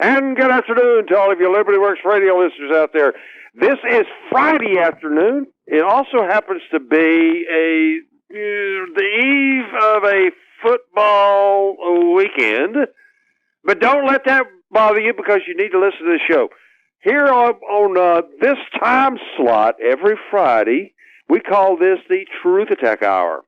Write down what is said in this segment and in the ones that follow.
And good afternoon to all of you LibertyWorks radio listeners out there. This is Friday afternoon. It also happens to be the eve of a football weekend. But don't let that bother you because you need to listen to the show. Here on this time slot every Friday, we call this the Truth Attack Hour.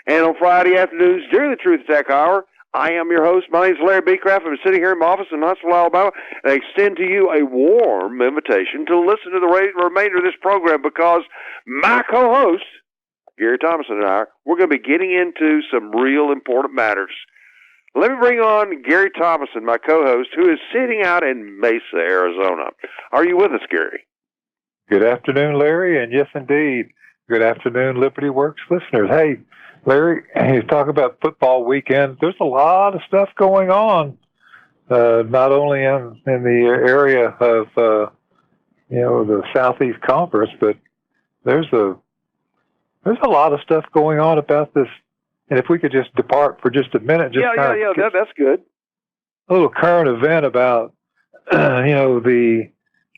And on Friday afternoons during the Truth Attack Hour, I am your host. My name is Larry Becraft. I'm sitting here in my office in Huntsville, Alabama, and I extend to you a warm invitation to listen to the remainder of this program because my co-host, Gary Thomason, and I, we're going to be getting into some real important matters. Let me bring on Gary Thomason, my co-host, who is sitting out in Mesa, Arizona. Are you with us, Gary? Good afternoon, Larry, and yes, indeed. Good afternoon, LibertyWorks listeners. Hey, Larry, you talk about football weekend. There's a lot of stuff going on, not only in the area of the Southeast Conference, but there's a lot of stuff going on about this. And if we could just depart for just a minute, that's good. A little current event about the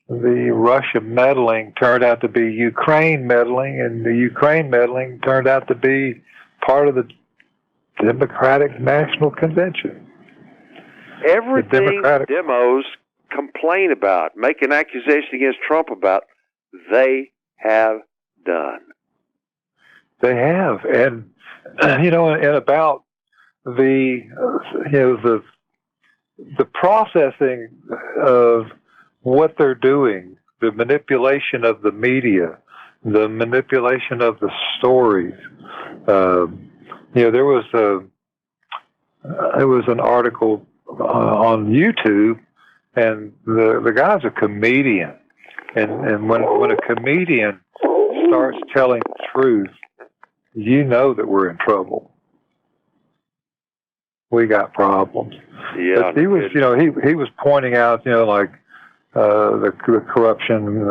Russia meddling turned out to be Ukraine meddling, and the Ukraine meddling turned out to be part of the Democratic National Convention. Everything the demos complain about, make an accusation against Trump about, they have done. They have, and and about the processing of what they're doing, the manipulation of the media, the manipulation of the stories. There was an article on YouTube, and the guy's a comedian, and when a comedian starts telling the truth, you know that we're in trouble. We got problems. Yeah, but he was, he was pointing out, the corruption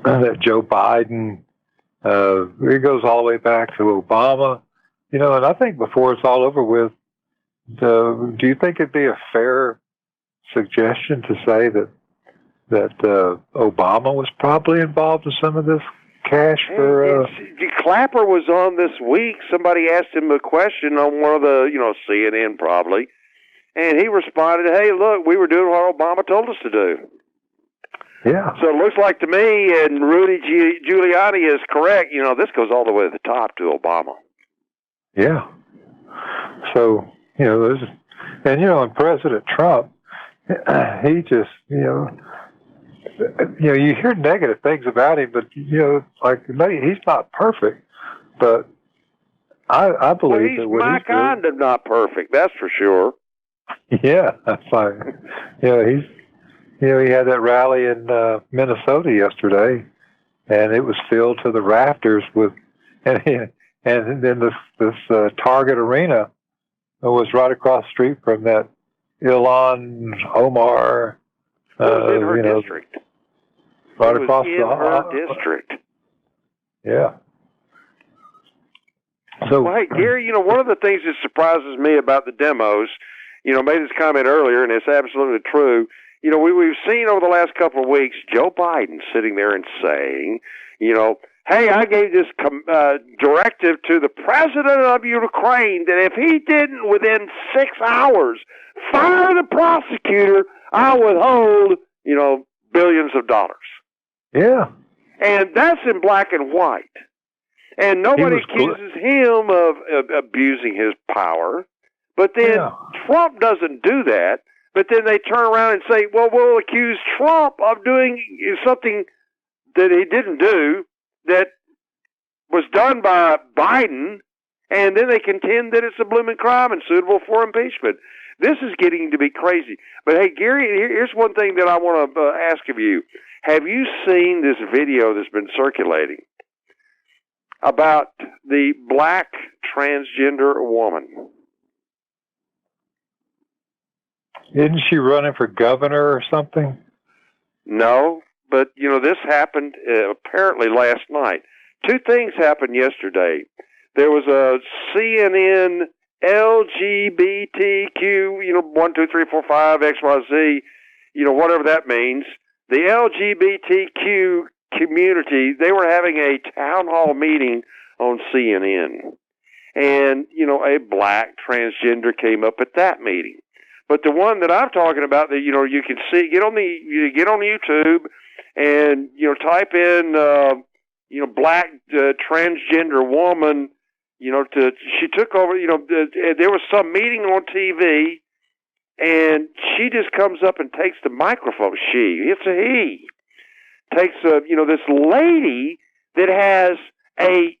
that Joe Biden. It goes all the way back to Obama, and I think before it's all over with, do you think it'd be a fair suggestion to say that Obama was probably involved in some of this cash for? Clapper was on this week. Somebody asked him a question on one of the, CNN probably, and he responded, "Hey, look, we were doing what Obama told us to do." Yeah. So it looks like to me, and Rudy Giuliani is correct, this goes all the way to the top to Obama. Yeah. So, and President Trump, he just, you hear negative things about him, but, he's not perfect. But I believe he's my kind of not perfect, that's for sure. Yeah, that's like, he had that rally in Minnesota yesterday, and it was filled to the rafters with, and then this Target Arena was right across the street from that Ilhan Omar. It was in her district. Right across her district. Yeah. So, well, hey, Gary, one of the things that surprises me about the demos, made this comment earlier, and it's absolutely true. We've seen over the last couple of weeks Joe Biden sitting there and saying, hey, I gave this directive to the president of Ukraine that if he didn't within 6 hours fire the prosecutor, I'll withhold, billions of dollars. Yeah. And that's in black and white. And nobody accuses him of abusing his power. But then Trump doesn't do that. But then they turn around and say, well, we'll accuse Trump of doing something that he didn't do that was done by Biden, and then they contend that it's a blooming crime and suitable for impeachment. This is getting to be crazy. But, hey, Gary, here's one thing that I want to ask of you. Have you seen this video that's been circulating about the black transgender woman? Isn't she running for governor or something? No, but, this happened apparently last night. Two things happened yesterday. There was a CNN LGBTQ, 1, 2, 3, 4, 5, XYZ, whatever that means, the LGBTQ community, they were having a town hall meeting on CNN. And, a black transgender came up at that meeting. But the one that I'm talking about that, you can see, get on YouTube and, type in, black transgender woman, she took over, there was some meeting on TV, and she just comes up and takes the microphone. It's a he. Takes, this lady that has a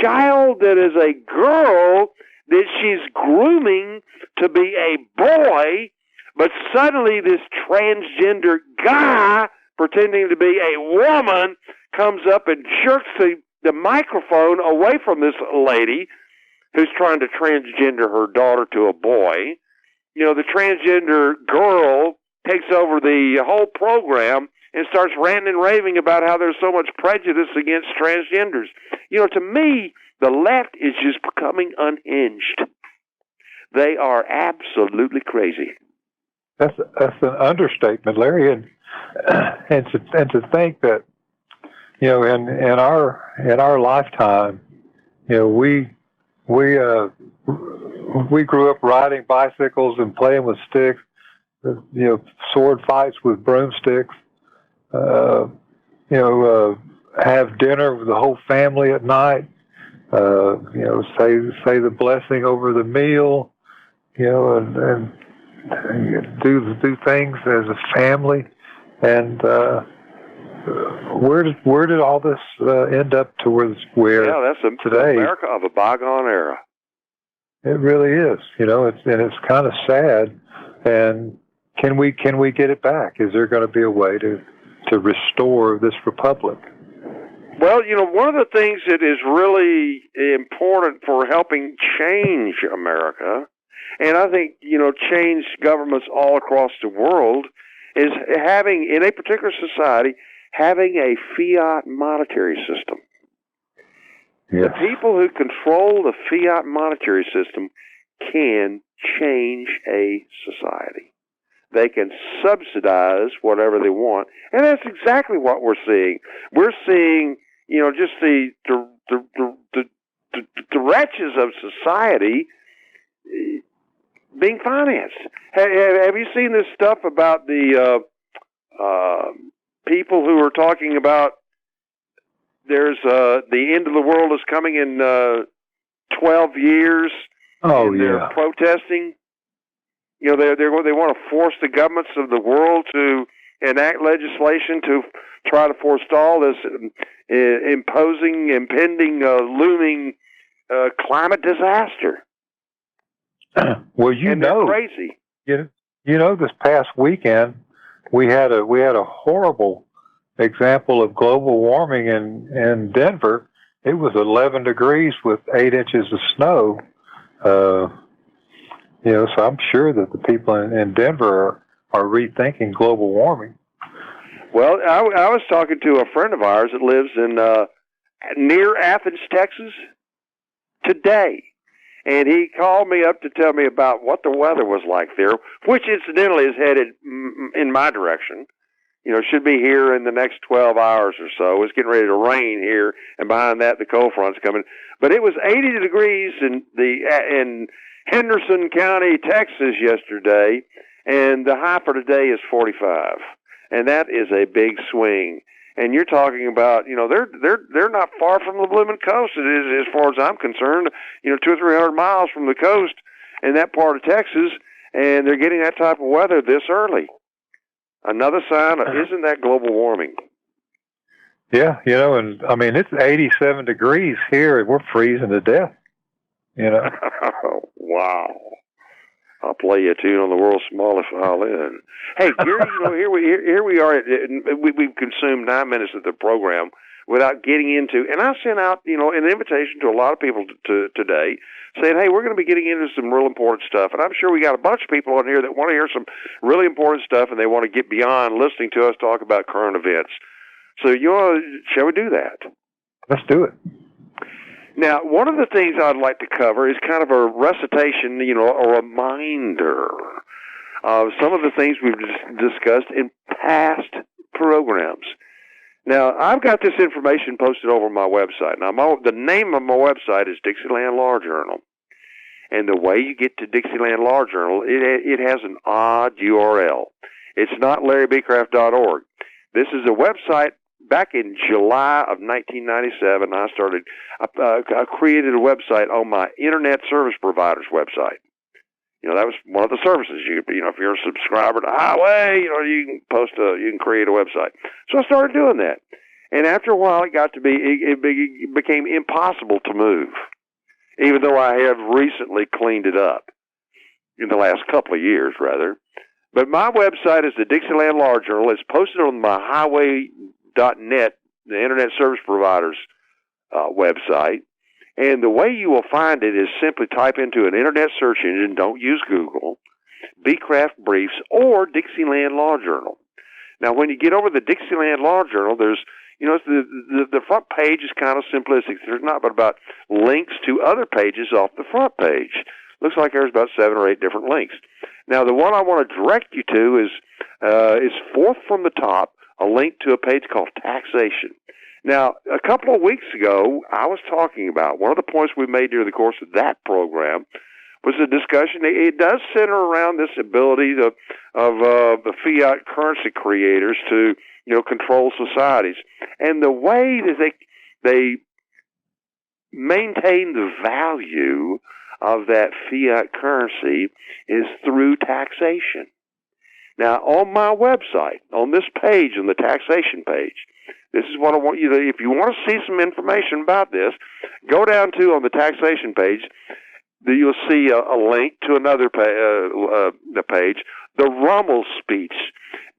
child that is a girl that she's grooming to be a boy, but suddenly this transgender guy pretending to be a woman comes up and jerks the microphone away from this lady who's trying to transgender her daughter to a boy. The transgender girl takes over the whole program and starts ranting and raving about how there's so much prejudice against transgenders. To me, the left is just becoming unhinged. They are absolutely crazy. That's an understatement, Larry, and to think that in our lifetime, we grew up riding bicycles and playing with sticks, sword fights with broomsticks, have dinner with the whole family at night, say the blessing over the meal, and do things as a family. And where did all this end up to where that's today? America of a bygone era. It really is. It's kind of sad. And can we get it back? Is there going to be a way to restore this republic? Well, one of the things that is really important for helping change America, and I think, change governments all across the world, is having, in a particular society, having a fiat monetary system. Yes. The people who control the fiat monetary system can change a society. They can subsidize whatever they want, and that's exactly what we're seeing. We're seeing, just the wretches of society being financed. Have you seen this stuff about the people who are talking about there's the end of the world is coming in 12 years? Oh, and they're protesting. They want to force the governments of the world to enact legislation to try to forestall this impending, looming climate disaster. Well, they're crazy. This past weekend we had a horrible example of global warming in Denver. It was 11 degrees with 8 inches of snow. So I'm sure that the people in Denver are rethinking global warming. Well, I was talking to a friend of ours that lives in near Athens, Texas, today. And he called me up to tell me about what the weather was like there, which incidentally is headed in my direction. Should be here in the next 12 hours or so. It's getting ready to rain here, and behind that, the cold front's coming. But it was 80 degrees in Henderson County, Texas yesterday, and the high for today is 45. And that is a big swing. And you're talking about, they're not far from the blooming coast. It is, as far as I'm concerned, 200 or 300 miles from the coast in that part of Texas, and they're getting that type of weather this early. Another sign of, isn't that global warming? Yeah, and I mean, it's 87 degrees here, and we're freezing to death. Wow. I'll play you a tune on the world's smallest violin. Hey, Gary, here we are. We've consumed 9 minutes of the program without getting into, and I sent out, an invitation to a lot of people today saying, hey, we're going to be getting into some real important stuff. And I'm sure we got a bunch of people on here that want to hear some really important stuff, and they want to get beyond listening to us talk about current events. So, shall we do that? Let's do it. Now, one of the things I'd like to cover is kind of a recitation, a reminder of some of the things we've discussed in past programs. Now, I've got this information posted over my website. Now, the name of my website is Dixieland Law Journal. And the way you get to Dixieland Law Journal, it has an odd URL. It's not LarryBecraft.org. This is a website. Back in July of 1997, I created a website on my Internet Service Provider's website. That was one of the services. If you're a subscriber to Highway, you can create a website. So I started doing that. And after a while, it became impossible to move, even though I have recently cleaned it up in the last couple of years, rather. But my website is the Dixieland Law Journal. It's posted on my Highway.net, the Internet Service Provider's website. And the way you will find it is simply type into an Internet search engine, don't use Google, Becraft Briefs, or Dixieland Law Journal. Now, when you get over the Dixieland Law Journal, there's, the front page is kind of simplistic. There's not but about links to other pages off the front page. Looks like there's about 7 or 8 different links. Now, the one I want to direct you to is fourth from the top, a link to a page called Taxation. Now, a couple of weeks ago, I was talking about one of the points we made during the course of that program was a discussion. It does center around this ability of the fiat currency creators to, control societies, and the way that they maintain the value of that fiat currency is through taxation. Now, on my website, on this page, on the taxation page, this is what I want you to, if you want to see some information about this, go down to, on the taxation page, you'll see a link to another page, the Rummel speech.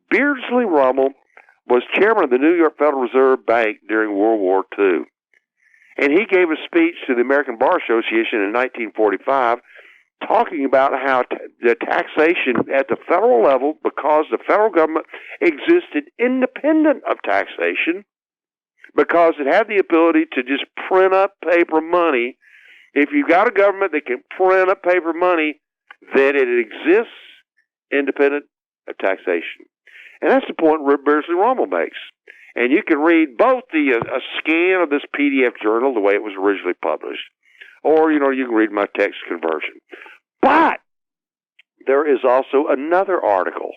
Beardsley Rummel was chairman of the New York Federal Reserve Bank during World War II. And he gave a speech to the American Bar Association in 1945 talking about how the taxation at the federal level, because the federal government existed independent of taxation, because it had the ability to just print up paper money. If you've got a government that can print up paper money, then it exists independent of taxation. And that's the point Beardsley Rummel makes. And you can read both a scan of this PDF journal, the way it was originally published, or, you can read my text conversion. But there is also another article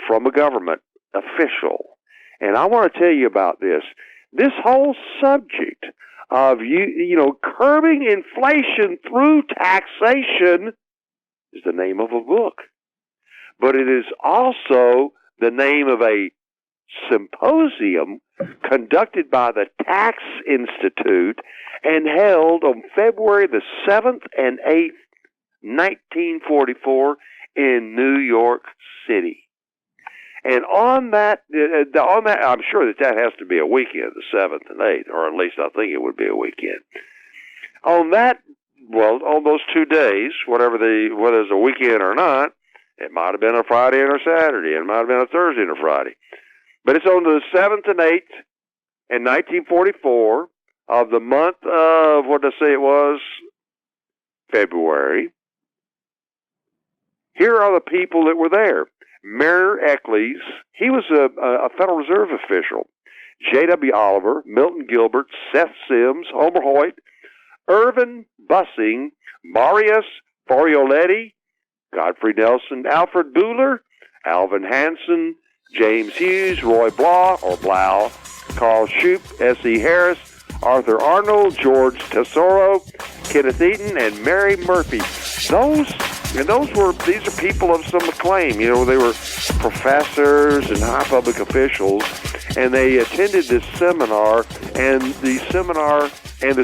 from a government official, and I want to tell you about this. This whole subject of, curbing inflation through taxation is the name of a book. But it is also the name of a symposium conducted by the Tax Institute and held on February the 7th and 8th, 1944 in New York City. And on that, I'm sure that has to be a weekend, the 7th and 8th, or at least I think it would be a weekend. On those 2 days, whether it's a weekend or not, it might have been a Friday and a Saturday, it might have been a Thursday and a Friday. But it's on the 7th and 8th in 1944 of the month of, what did I say it was? February. Here are the people that were there. Mayor Eccles, he was a Federal Reserve official. J.W. Oliver, Milton Gilbert, Seth Sims, Homer Hoyt, Irvin Bussing, Marius Forioletti, Godfrey Nelson, Alfred Buehler, Alvin Hansen, James Hughes, Roy Blau, Carl Shoup, S.E. Harris, Arthur Arnold, George Tesoro, Kenneth Eaton, and Mary Murphy. These are people of some acclaim. They were professors and high public officials, and they attended this seminar, and the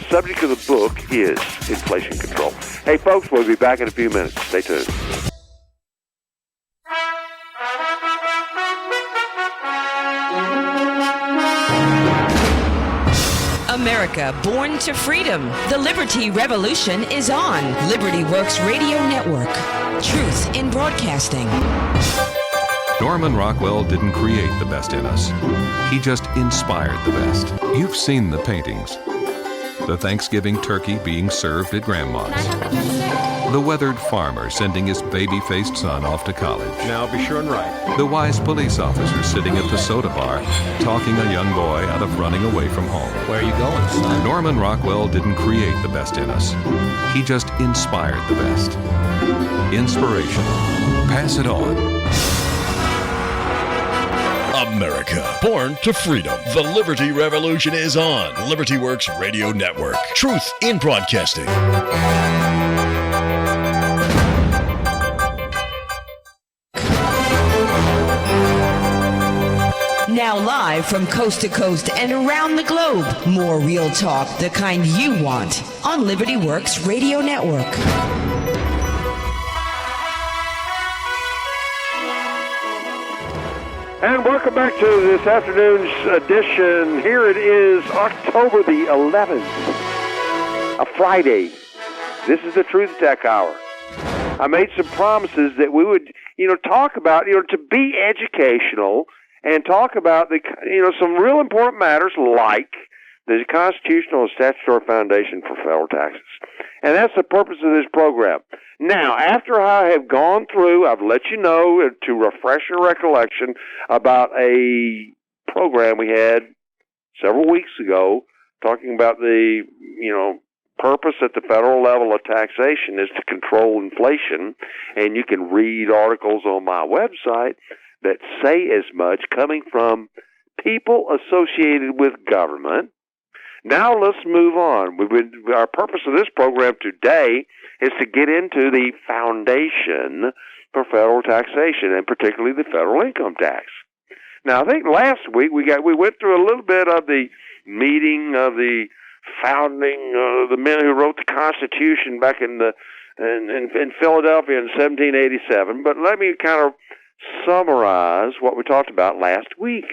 subject of the book is inflation control. Hey, folks, we'll be back in a few minutes. Stay tuned. America, born to freedom. The Liberty Revolution is on LibertyWorks Radio Network. Truth in broadcasting. Norman Rockwell didn't create the best in us. He just inspired the best. You've seen the paintings. The Thanksgiving turkey being served at Grandma's. The weathered farmer sending his baby-faced son off to college. Now be sure and write. The wise police officer sitting at the soda bar, talking a young boy out of running away from home. Where are you going, son? Norman Rockwell didn't create the best in us. He just inspired the best. Inspiration. Pass it on. America, born to freedom. The Liberty Revolution is on LibertyWorks Radio Network. Truth in broadcasting. Now live from coast to coast and around the globe, more real talk, the kind you want, on LibertyWorks Radio Network. And welcome back to this afternoon's edition. Here it is, October the 11th, a Friday. This is the Truth Tech Hour. I made some promises that we would, talk about, to be educational and talk about some real important matters like the constitutional and statutory foundation for federal taxes. And that's the purpose of this program. Now, after I have gone through, I've let you know, to refresh your recollection, about a program we had several weeks ago talking about the, purpose at the federal level of taxation is to control inflation. And you can read articles on my website that say as much, coming from people associated with government. Now let's move on. Our purpose of this program today is to get into the foundation for federal taxation, and particularly the federal income tax. Now, I think last week we went through a little bit of the meeting of the founding, the men who wrote the Constitution back in Philadelphia in 1787. But let me kind of summarize what we talked about last week.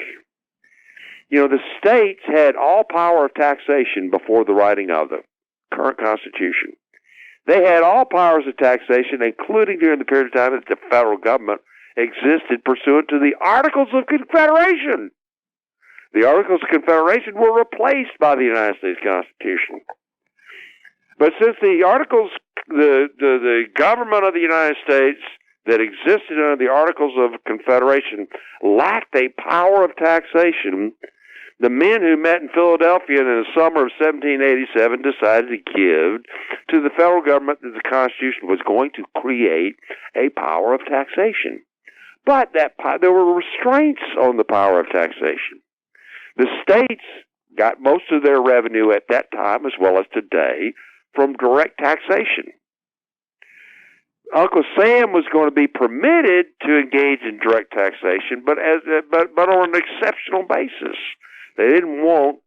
The states had all power of taxation before the writing of the current Constitution. They had all powers of taxation, including during the period of time that the federal government existed pursuant to the Articles of Confederation. The Articles of Confederation were replaced by the United States Constitution. But since the Articles, the government of the United States that existed under the Articles of Confederation lacked a power of taxation, the men who met in Philadelphia in the summer of 1787 decided to give to the federal government that the Constitution was going to create a power of taxation. But there were restraints on the power of taxation. The states got most of their revenue at that time, as well as today, from direct taxation. Uncle Sam was going to be permitted to engage in direct taxation, but on an exceptional basis. They didn't want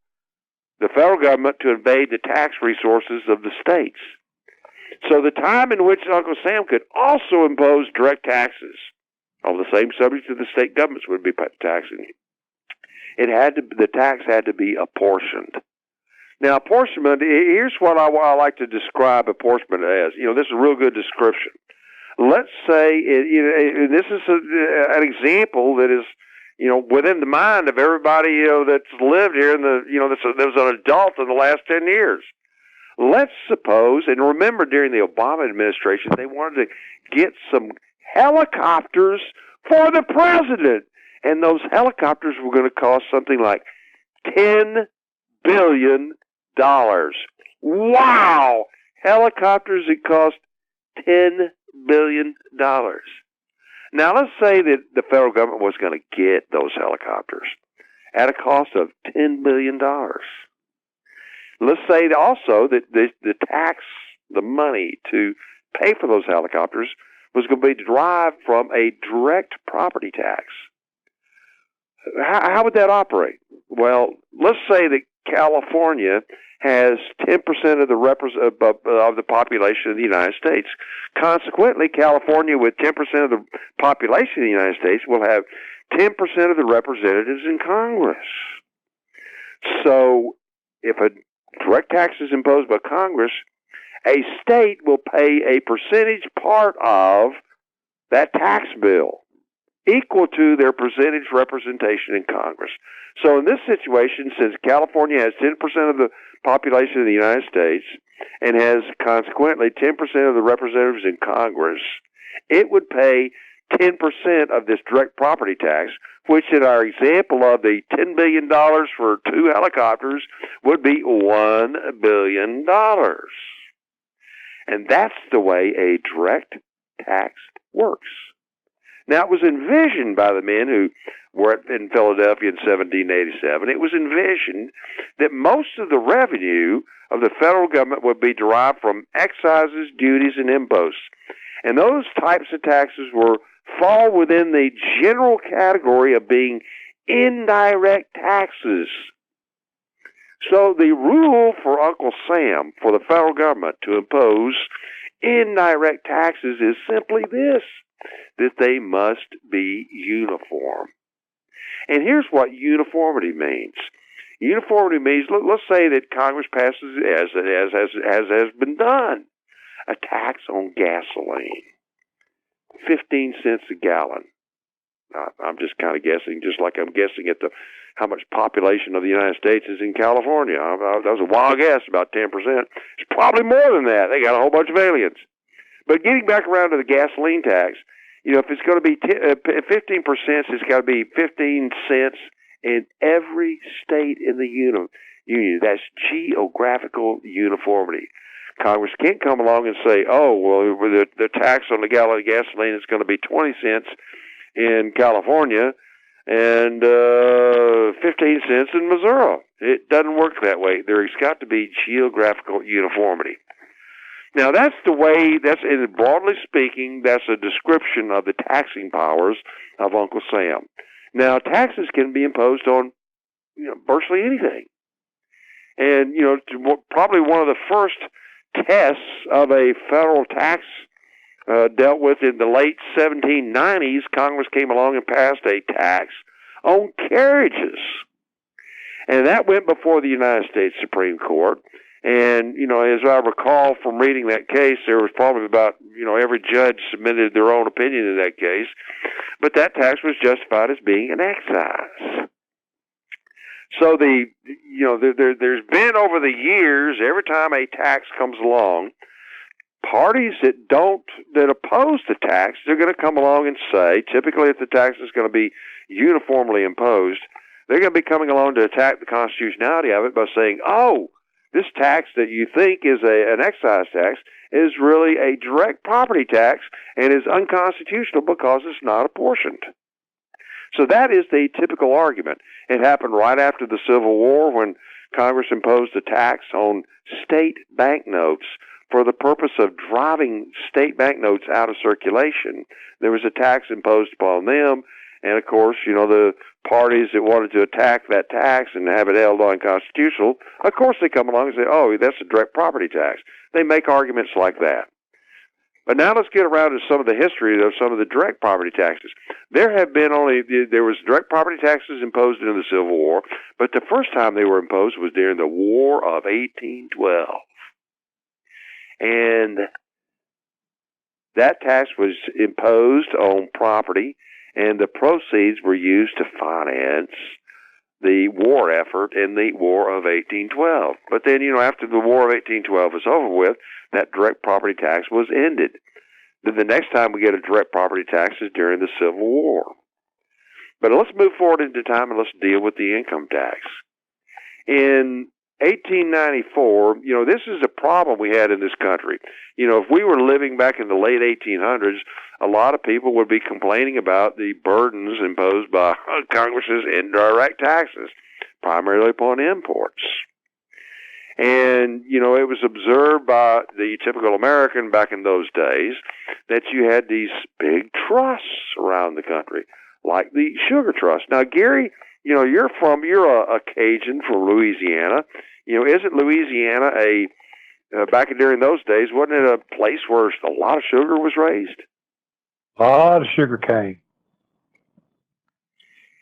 the federal government to invade the tax resources of the states. So the time in which Uncle Sam could also impose direct taxes on the same subjects that the state governments would be taxing, the tax had to be apportioned. Now, apportionment, here's what I like to describe apportionment as. This is a real good description. Let's say, this is an example that is, within the mind of everybody, that's lived here that was an adult in the last 10 years. Let's suppose, and remember during the Obama administration, they wanted to get some helicopters for the president. And those helicopters were going to cost something like $10 billion. Wow! Helicopters that cost $10 billion. Now, let's say that the federal government was going to get those helicopters at a cost of $10 billion. Let's say also that the money to pay for those helicopters was going to be derived from a direct property tax. How would that operate? Well, let's say that California has 10% of the population of the United States. Consequently, California, with 10% of the population of the United States, will have 10% of the representatives in Congress. So, if a direct tax is imposed by Congress, a state will pay a percentage part of that tax bill, equal to their percentage representation in Congress. So in this situation, since California has 10% of the population of the United States and has consequently 10% of the representatives in Congress, it would pay 10% of this direct property tax, which in our example of the $10 billion for 2 helicopters would be $1 billion. And that's the way a direct tax works. Now, it was envisioned by the men who were in Philadelphia in 1787. It was envisioned that most of the revenue of the federal government would be derived from excises, duties, and imposts. And those types of taxes fall within the general category of being indirect taxes. So the rule for Uncle Sam, for the federal government to impose indirect taxes is simply this, that they must be uniform. And here's what uniformity means. Uniformity means, let's say that Congress passes, as has been done, a tax on gasoline, 15 cents a gallon. I'm just kind of guessing, just like I'm guessing at how much population of the United States is in California. That was a wild guess, about 10%. It's probably more than that. They got a whole bunch of aliens. But getting back around to the gasoline tax, if it's going to be 15%, it's got to be 15 cents in every state in the union. That's geographical uniformity. Congress can't come along and say, oh, well, the tax on a gallon of gasoline is going to be 20 cents in California and 15 cents in Missouri. It doesn't work that way. There's got to be geographical uniformity. Now, that's the way, broadly speaking, that's a description of the taxing powers of Uncle Sam. Now, taxes can be imposed on, virtually anything. And, probably one of the first tests of a federal tax dealt with in the late 1790s, Congress came along and passed a tax on carriages. And that went before the United States Supreme Court. And, as I recall from reading that case, there was probably about, every judge submitted their own opinion in that case. But that tax was justified as being an excise. So there's been over the years, every time a tax comes along, parties that oppose the tax, they're going to come along and say, typically if the tax is going to be uniformly imposed, they're going to be coming along to attack the constitutionality of it by saying, oh, this tax that you think is an excise tax is really a direct property tax and is unconstitutional because it's not apportioned. So that is the typical argument. It happened right after the Civil War when Congress imposed a tax on state banknotes for the purpose of driving state banknotes out of circulation. There was a tax imposed upon them, and of course, the parties that wanted to attack that tax and have it held unconstitutional, of course they come along and say, oh, that's a direct property tax. They make arguments like that. But now let's get around to some of the history of some of the direct property taxes. There was direct property taxes imposed in the Civil War, but the first time they were imposed was during the War of 1812. And that tax was imposed on property, and the proceeds were used to finance the war effort in the War of 1812. But then, after the War of 1812 was over with, that direct property tax was ended. Then the next time we get a direct property tax is during the Civil War. But let's move forward into time and let's deal with the income tax. In 1894, this is a problem we had in this country. If we were living back in the late 1800s, a lot of people would be complaining about the burdens imposed by Congress's indirect taxes, primarily upon imports. And, it was observed by the typical American back in those days that you had these big trusts around the country, like the sugar trust. Now, Gary, you're a Cajun from Louisiana. Isn't Louisiana back during those days, wasn't it a place where a lot of sugar was raised? A lot of sugar cane.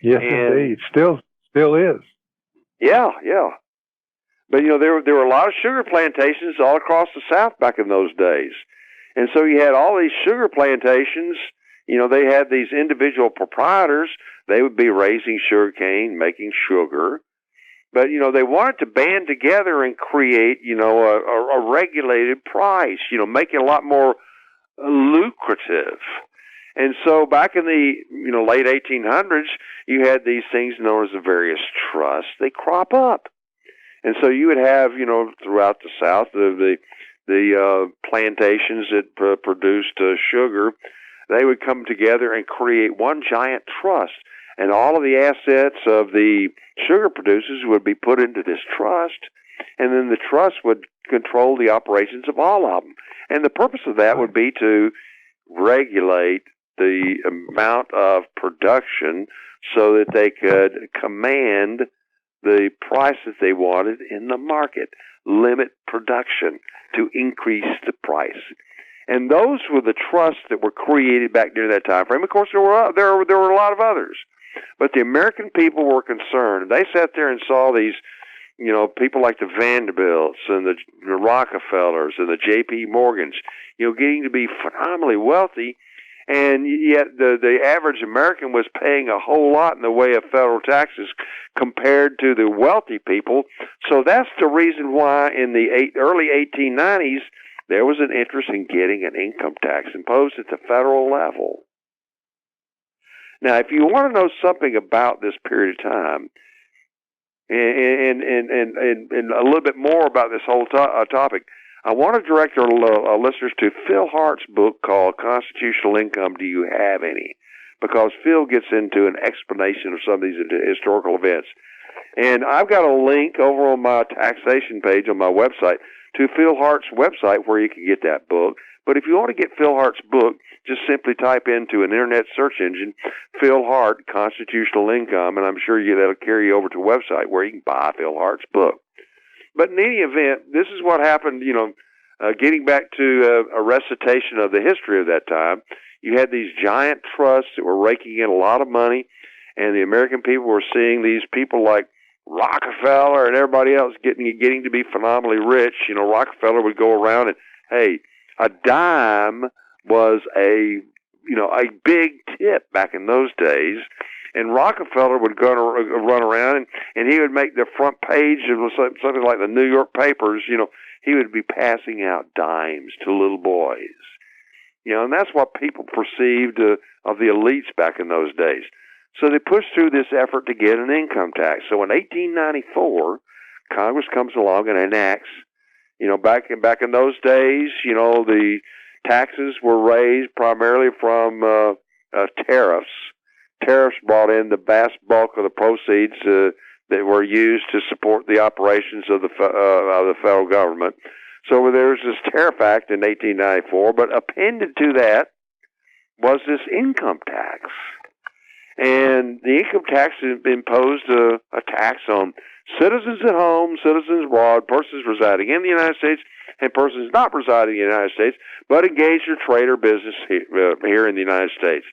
Yes, indeed. Still is. Yeah. But, there were a lot of sugar plantations all across the South back in those days. And so you had all these sugar plantations. They had these individual proprietors. They would be raising sugar cane, making sugar. But, they wanted to band together and create, a regulated price, make it a lot more lucrative. And so back in the, late 1800s, you had these things known as the various trusts. They crop up. And so you would have, throughout the South, the plantations that produced sugar. They would come together and create one giant trust. And all of the assets of the sugar producers would be put into this trust, and then the trust would control the operations of all of them. And the purpose of that would be to regulate the amount of production so that they could command the price that they wanted in the market, limit production to increase the price. And those were the trusts that were created back during that time frame. Of course, there were a lot of others. But the American people were concerned. They sat there and saw these, people like the Vanderbilts and the Rockefellers and the J.P. Morgans, getting to be phenomenally wealthy. And yet the average American was paying a whole lot in the way of federal taxes compared to the wealthy people. So that's the reason why in the early 1890s, there was an interest in getting an income tax imposed at the federal level. Now, if you want to know something about this period of time, and a little bit more about this whole topic, I want to direct our listeners to Phil Hart's book called Constitutional Income, Do You Have Any? Because Phil gets into an explanation of some of these historical events. And I've got a link over on my taxation page on my website to Phil Hart's website where you can get that book. But if you want to get Phil Hart's book, just simply type into an internet search engine, Phil Hart, Constitutional Income, and I'm sure that'll carry you over to a website where you can buy Phil Hart's book. But in any event, this is what happened, getting back to a recitation of the history of that time. You had these giant trusts that were raking in a lot of money, and the American people were seeing these people like Rockefeller and everybody else getting to be phenomenally rich. Rockefeller would go around and, hey, a dime was a big tip back in those days. And Rockefeller would go run around, and he would make the front page of something like the New York papers. He would be passing out dimes to little boys. And that's what people perceived of the elites back in those days. So they pushed through this effort to get an income tax. So in 1894, Congress comes along and enacts, back in those days, the taxes were raised primarily from tariffs. Tariffs brought in the vast bulk of the proceeds that were used to support the operations of the federal government. So there was this Tariff Act in 1894, but appended to that was this income tax. And the income tax imposed a tax on citizens at home, citizens abroad, persons residing in the United States, and persons not residing in the United States, but engaged in trade or business here in the United States.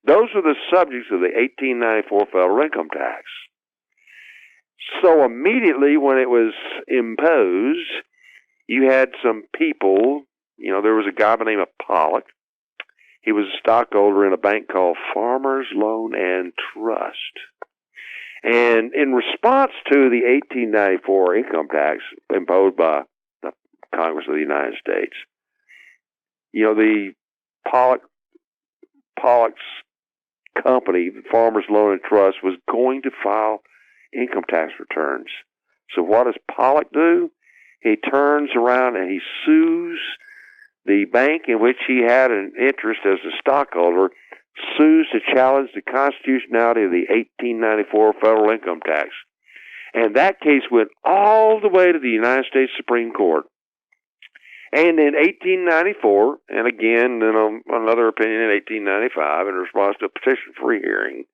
Those were the subjects of the 1894 federal income tax. So immediately when it was imposed, you had some people, there was a guy by the name of Pollock. He was a stockholder in a bank called Farmers Loan and Trust. And in response to the 1894 income tax imposed by the Congress of the United States, the Pollock's company, Farmers Loan and Trust, was going to file income tax returns. So what does Pollock do? He turns around and he sues the bank in which he had an interest as a stockholder, sues to challenge the constitutionality of the 1894 federal income tax. And that case went all the way to the United States Supreme Court. And in 1894, and again, another opinion in 1895, in response to a petition for rehearing,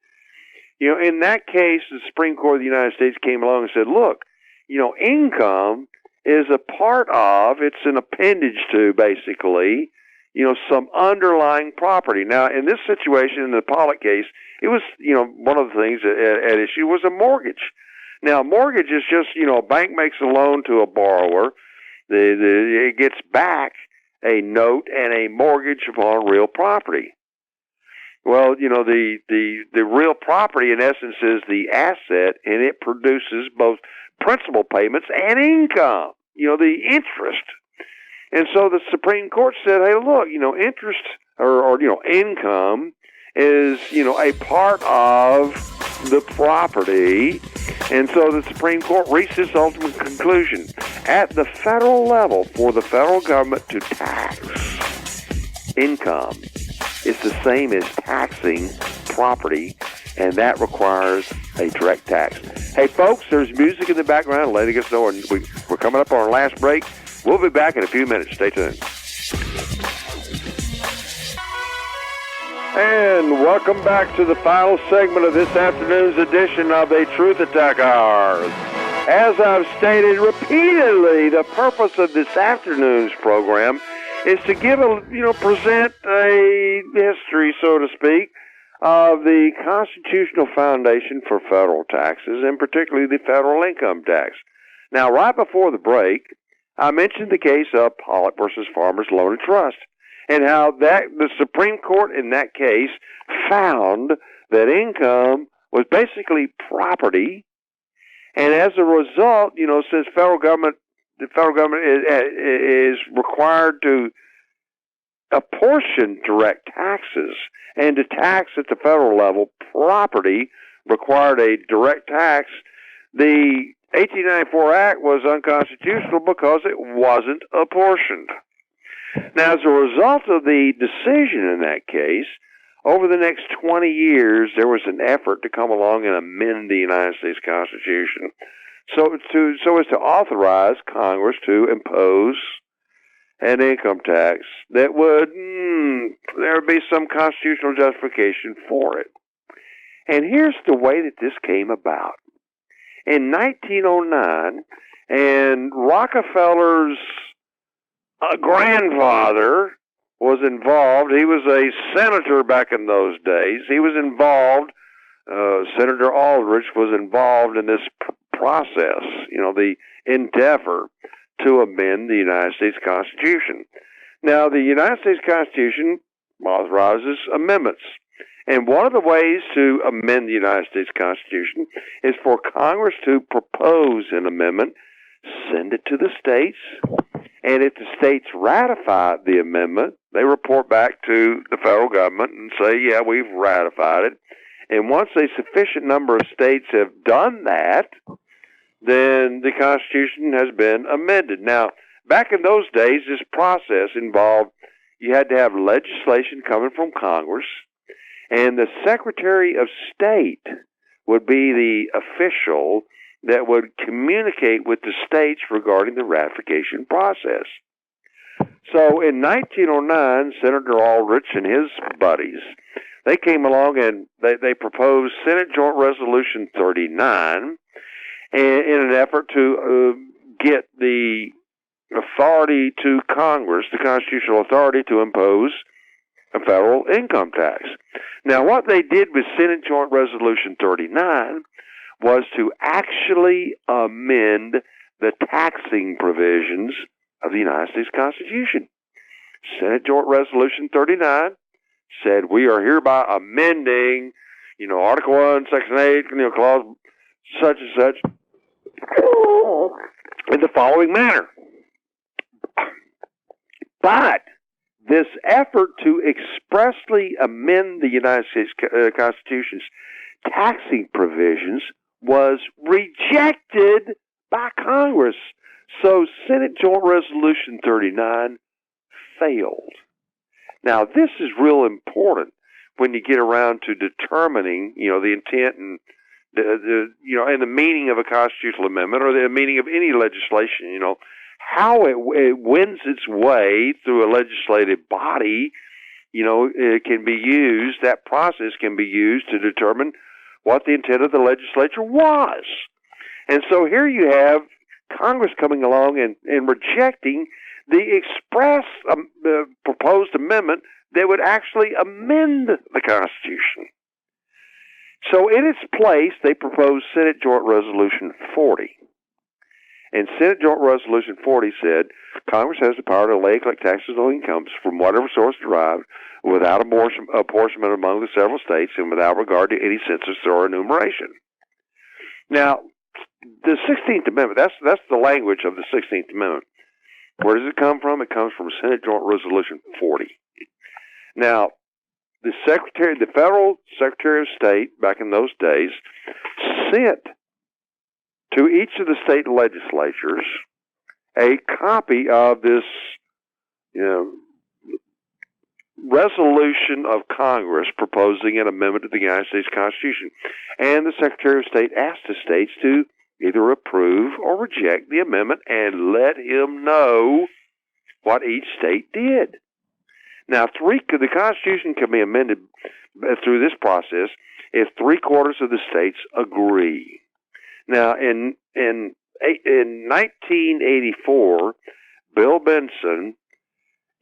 in that case, the Supreme Court of the United States came along and said, look, income is a part of, it's an appendage to, basically, some underlying property. Now, in this situation, in the Pollock case, it was, one of the things at issue was a mortgage. Now, mortgage is just, a bank makes a loan to a borrower. It gets back a note and a mortgage upon real property. Well, the real property, in essence, is the asset, and it produces both principal payments and income, the interest. And so the Supreme Court said, hey, look, interest or income is, a part of the property. And so the Supreme Court reached this ultimate conclusion. At the federal level, for the federal government to tax income, it's the same as taxing property, and that requires a direct tax. Hey, folks, there's music in the background letting us know we're coming up on our last break. We'll be back in a few minutes. Stay tuned. And welcome back to the final segment of this afternoon's edition of A Truth Attack Hour. As I've stated repeatedly, the purpose of this afternoon's program is to present a history, so to speak, of the constitutional foundation for federal taxes, and particularly the federal income tax. Now, right before the break, I mentioned the case of Pollock versus Farmers Loan and Trust, and how the Supreme Court in that case found that income was basically property, and as a result, since the federal government is required to apportion direct taxes, and to tax at the federal level property required a direct tax, the 1894 Act was unconstitutional because it wasn't apportioned. Now, as a result of the decision in that case, over the next 20 years, there was an effort to come along and amend the United States Constitution so as to authorize Congress to impose an income tax that would, there would be some constitutional justification for it. And here's the way that this came about. In 1909, and Rockefeller's grandfather was involved. He was a senator back in those days. He was involved, Senator Aldrich was involved in this process, the endeavor to amend the United States Constitution. Now, the United States Constitution authorizes amendments. And one of the ways to amend the United States Constitution is for Congress to propose an amendment, send it to the states, and if the states ratify the amendment, they report back to the federal government and say, yeah, we've ratified it. And once a sufficient number of states have done that, then the Constitution has been amended. Now, back in those days, this process involved, you had to have legislation coming from Congress, and the Secretary of State would be the official that would communicate with the states regarding the ratification process. So in 1909, Senator Aldrich and his buddies, they came along and they proposed Senate Joint Resolution 39 in an effort to get the authority to Congress, the constitutional authority to impose a federal income tax. Now, what they did with Senate Joint Resolution 39 was to actually amend the taxing provisions of the United States Constitution. Senate Joint Resolution 39 said, we are hereby amending, Article 1, Section 8, clause such and such, in the following manner. But this effort to expressly amend the United States Constitution's taxing provisions was rejected by Congress. So Senate Joint Resolution 39 failed. Now, this is real important when you get around to determining, the intent and and the meaning of a constitutional amendment or the meaning of any legislation, how it wins its way through a legislative body, it can be used, that process can be used to determine what the intent of the legislature was. And so here you have Congress coming along and rejecting the express proposed amendment that would actually amend the Constitution. So in its place, they proposed Senate Joint Resolution 40. And Senate Joint Resolution 40 said, Congress has the power to lay collect taxes on incomes from whatever source derived without apportionment among the several states and without regard to any census or enumeration. Now, the 16th Amendment, that's the language of the 16th Amendment. Where does it come from? It comes from Senate Joint Resolution 40. Now, the federal Secretary of State back in those days sent to each of the state legislatures a copy of this, resolution of Congress proposing an amendment to the United States Constitution. And the Secretary of State asked the states to either approve or reject the amendment and let him know what each state did. Now, the Constitution can be amended through this process if 3/4 of the states agree. Now, in 1984, Bill Benson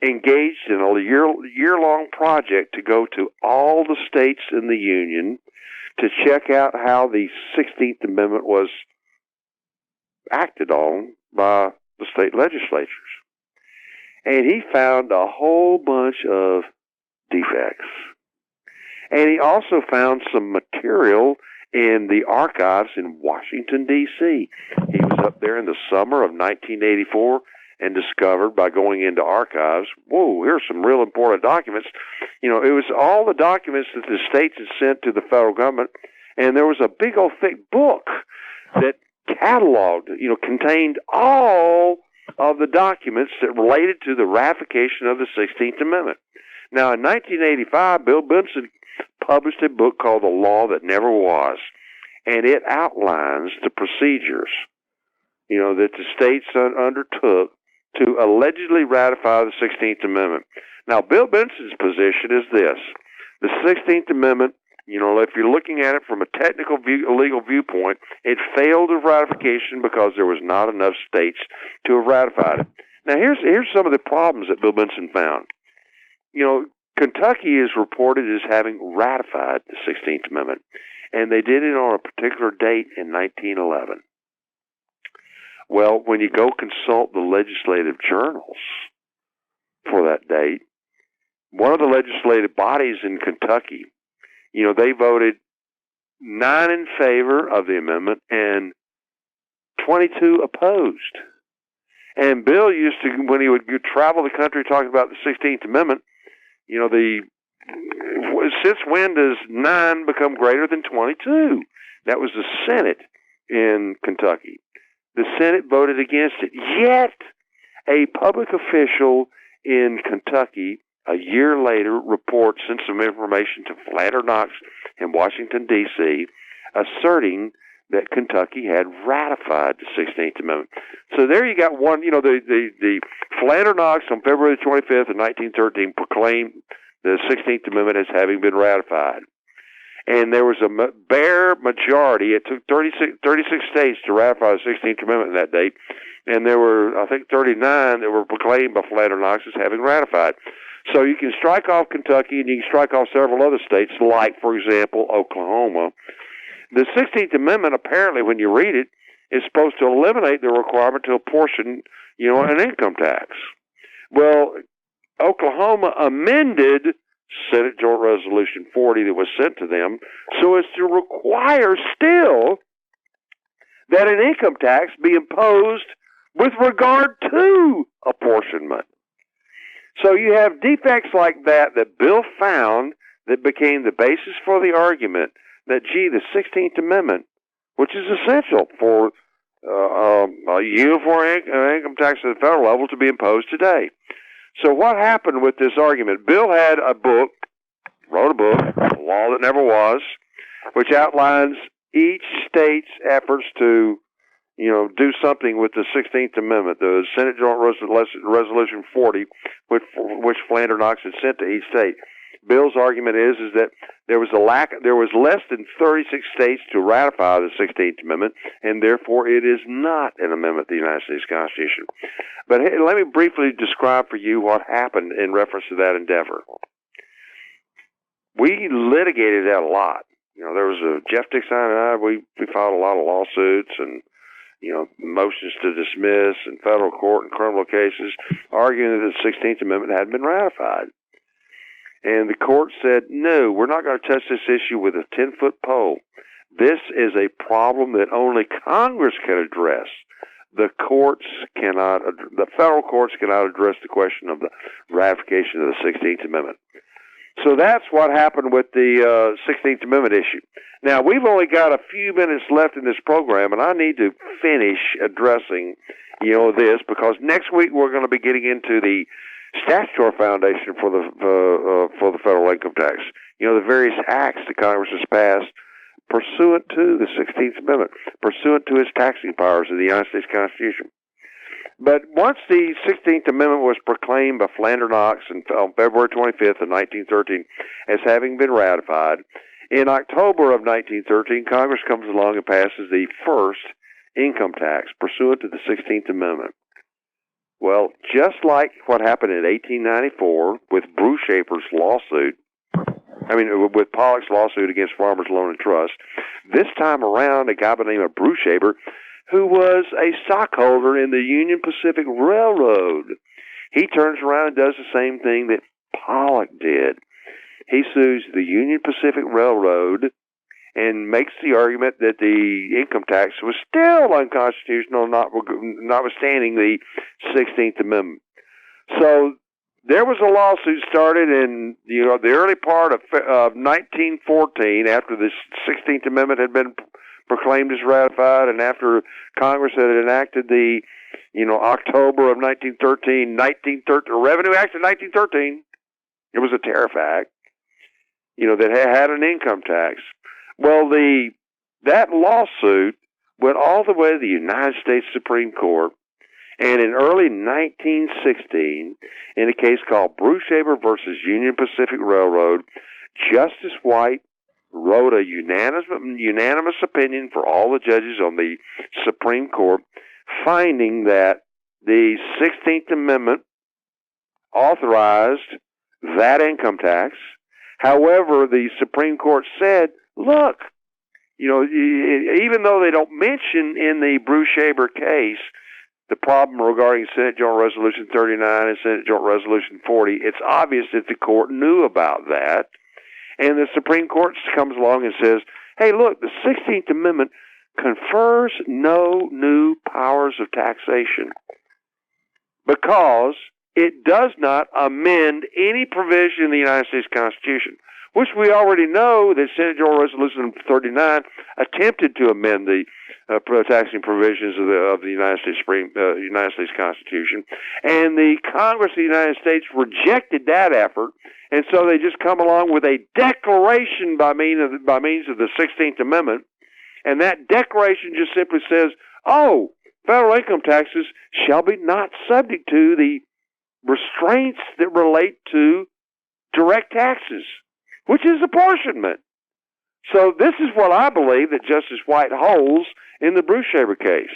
engaged in a year-long project to go to all the states in the Union to check out how the 16th Amendment was acted on by the state legislatures. And he found a whole bunch of defects. And he also found some material in the archives in Washington, D.C. He was up there in the summer of 1984 and discovered by going into archives, whoa, here's some real important documents. It was all the documents that the states had sent to the federal government, and there was a big old thick book that cataloged, contained all of the documents that related to the ratification of the 16th Amendment. Now, in 1985, Bill Benson published a book called The Law That Never Was, and it outlines the procedures, that the states undertook to allegedly ratify the 16th Amendment. Now, Bill Benson's position is this. The 16th Amendment, if you're looking at it from a technical legal viewpoint, it failed of ratification because there was not enough states to have ratified it. Now, here's some of the problems that Bill Benson found. Kentucky is reported as having ratified the 16th Amendment, and they did it on a particular date in 1911. Well, when you go consult the legislative journals for that date, one of the legislative bodies in Kentucky, they voted 9 in favor of the amendment and 22 opposed. And Bill used to, when he would travel the country talking about the 16th Amendment, since when does 9 become greater than 22? That was the Senate in Kentucky. The Senate voted against it. Yet, a public official in Kentucky, a year later, sent some information to Flatter Knox in Washington, D.C., asserting that Kentucky had ratified the 16th Amendment. So there you got one, the Flatter Knox on February 25th of 1913 proclaimed the 16th Amendment as having been ratified. And there was a bare majority. It took 36 states to ratify the 16th Amendment that date. And there were, I think, 39 that were proclaimed by Flatter Knox as having ratified. So you can strike off Kentucky and you can strike off several other states, like, for example, Oklahoma. The 16th Amendment, apparently, when you read it, is supposed to eliminate the requirement to apportion, an income tax. Well, Oklahoma amended Senate Joint Resolution 40 that was sent to them so as to require still that an income tax be imposed with regard to apportionment. So you have defects like that Bill found that became the basis for the argument that, the 16th Amendment, which is essential for a uniform income tax at the federal level to be imposed today. So what happened with this argument? Bill had wrote a book, The Law That Never Was, which outlines each state's efforts to, do something with the 16th Amendment, the Senate Joint Resolution 40, which Flatter Knox had sent to each state. Bill's argument is that there was less than 36 states to ratify the 16th Amendment, and therefore it is not an amendment to the United States Constitution. But let me briefly describe for you what happened in reference to that endeavor. We litigated that a lot. There was Jeff Dixon and I, we filed a lot of lawsuits, and, motions to dismiss in federal court and criminal cases, arguing that the 16th Amendment hadn't been ratified. And the court said, no, we're not going to touch this issue with a 10-foot pole. This is a problem that only Congress can address. The federal courts cannot address the question of the ratification of the 16th Amendment. So that's what happened with the 16th Amendment issue. Now, we've only got a few minutes left in this program, and I need to finish addressing, this, because next week we're going to be getting into the statutory foundation for the federal income tax. The various acts that Congress has passed pursuant to the 16th Amendment, pursuant to its taxing powers of the United States Constitution. But once the 16th Amendment was proclaimed by Philander Knox on February 25th of 1913 as having been ratified, in October of 1913, Congress comes along and passes the first income tax pursuant to the 16th Amendment. Well, just like what happened in 1894 with Brewshaber's lawsuit, with Pollock's lawsuit against Farmers Loan and Trust, this time around, a guy by the name of Brewshaber, who was a stockholder in the Union Pacific Railroad, he turns around and does the same thing that Pollock did. He sues the Union Pacific Railroad and makes the argument that the income tax was still unconstitutional, notwithstanding the 16th Amendment. So there was a lawsuit started in the early part of 1914, after the 16th Amendment had been proclaimed as ratified, and after Congress had enacted the October of 1913 Revenue Act of 1913. It was a tariff act, that had an income tax. Well, that lawsuit went all the way to the United States Supreme Court, and in early 1916, in a case called Brewshaber versus Union Pacific Railroad, Justice White wrote a unanimous opinion for all the judges on the Supreme Court, finding that the 16th Amendment authorized that income tax. However, the Supreme Court said, look, even though they don't mention in the Brewshaber case the problem regarding Senate Joint Resolution 39 and Senate Joint Resolution 40, it's obvious that the court knew about that. And the Supreme Court comes along and says, hey, look, the 16th Amendment confers no new powers of taxation because it does not amend any provision in the United States Constitution, which we already know that Senate Joint Resolution 39 attempted to amend the taxing provisions of the United States Constitution, and the Congress of the United States rejected that effort, and so they just come along with a declaration by means of the 16th Amendment, and that declaration just simply says, federal income taxes shall be not subject to the restraints that relate to direct taxes, which is apportionment. So this is what I believe that Justice White holds in the Brewshaber case,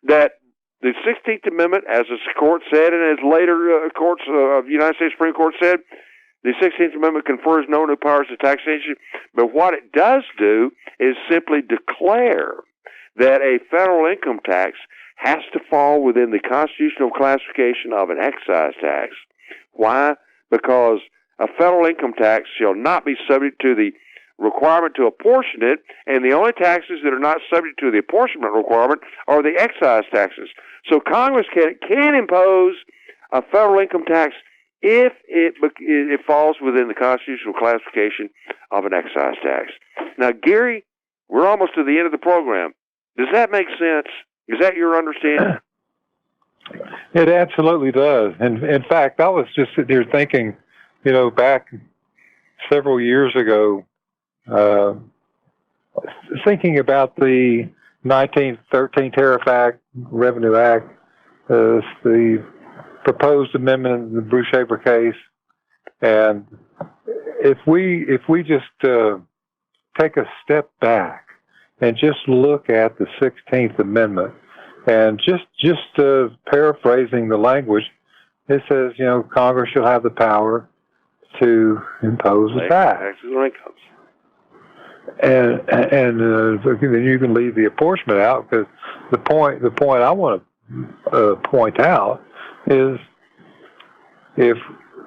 that the 16th Amendment, as the court said, and as later courts of the United States Supreme Court said, the 16th Amendment confers no new powers of taxation, but what it does do is simply declare that a federal income tax has to fall within the constitutional classification of an excise tax. Why? Because a federal income tax shall not be subject to the requirement to apportion it, and the only taxes that are not subject to the apportionment requirement are the excise taxes. So Congress can impose a federal income tax if it falls within the constitutional classification of an excise tax. Now, Gary, we're almost to the end of the program. Does that make sense? Is that your understanding? It absolutely does. And in fact, I was just sitting here thinking, back several years ago, thinking about the 1913 Tariff Act, Revenue Act, the proposed amendment in the Brewshaber case, and if we just take a step back and just look at the 16th Amendment, and just paraphrasing the language, it says, Congress shall have the power to impose a tax. and then you can leave the apportionment out, because the point I want to point out is, if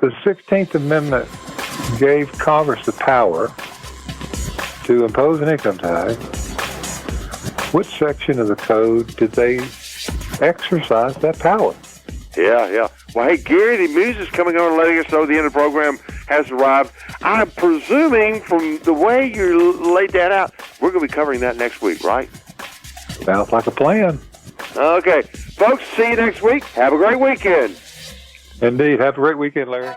the 16th Amendment gave Congress the power to impose an income tax, which section of the code did they exercise that power? Yeah. Well, hey, Gary, the music's coming on and letting us know the end of the program has arrived. I'm presuming from the way you laid that out, we're going to be covering that next week, right? Sounds like a plan. Okay. Folks, see you next week. Have a great weekend. Indeed. Have a great weekend, Larry.